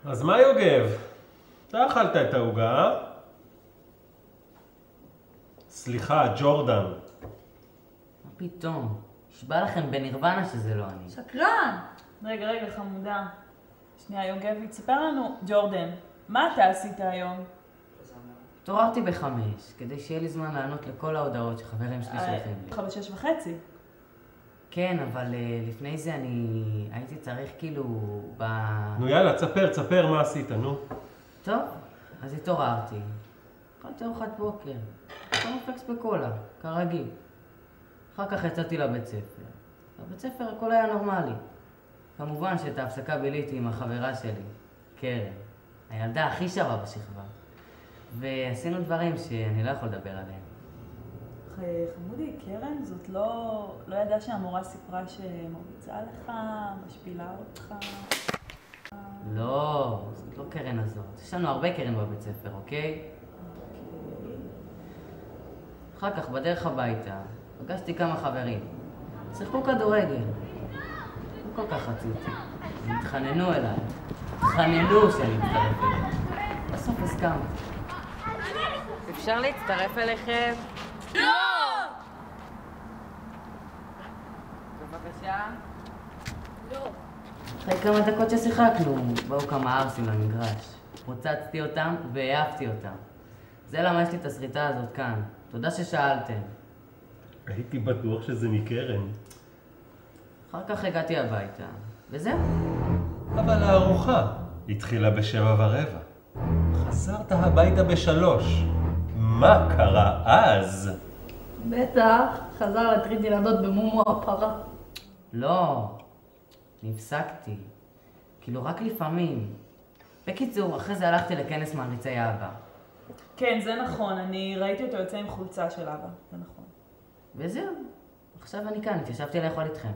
אז מה יוגב? אתה אכלת את העוגה? סליחה, ג'ורדן. מה פתאום? נשבע לכם בנירוונה שזה לא אני. שקרן! רגע, חמודה. שנייה, יוגב, תספר לנו, ג'ורדן, מה אתה עשית היום? התעוררתי ב-5, כדי שיהיה לי זמן לענות לכל ההודעות שחברים שלי שולחים לי. לך ב-6:30. כן, אבל לפני זה אני הייתי צריך כאילו נו יאללה, תספר מה עשית, נו. טוב, אז התעוררתי. אכלתי ארוחת בוקר. קורנפלקס בקולה, כרגיל. אחר כך יצאתי לבית ספר. בבית ספר הכל היה נורמלי. כמובן שאת ההפסקה ביליתי עם החברה שלי, קרן. הילדה הכי שווה בשכבה. ועשינו דברים שאני לא יכול לדבר עליהם. חמודי, קרן, זאת לא ידעה שהמורה סיפרה שמרביצה לך, משפילה אותך. לא, זאת לא קרן הזאת. יש לנו הרבה קרן בבית ספר, אוקיי? אחר כך, בדרך הביתה, פגשתי כמה חברים. שיחקו כדורגל. לא כל כך רציתי. הם התחננו אליי. התחננו שאני אצטרף אליהם. בסוף הסכמתי. אפשר להצטרף אליכם? לא! בבקשה? לא. אחרי כמה דקות ששיחקנו, באו כמה ערסים למגרש. פוצצתי אותם והעפתי אותם. זה למה יש לי את הסריטה הזאת כאן. תודה ששאלתם. הייתי בטוח שזה מקרן. אחר כך הגעתי הביתה, וזהו. אבל הארוחה התחילה ב7:15. חזרת הביתה ב3. מה קרה אז? בטח, חזר להטריד ילדות במומו הפרה. לא, נפסקתי. כאילו רק לפעמים. בקיצור, אחרי זה הלכתי לכנס מעריצי אבא. כן, זה נכון, אני ראיתי אותו יוצא עם חולצה של אבא, זה נכון. וזהו, עכשיו אני כאן, התיישבתי לאכול איתכם.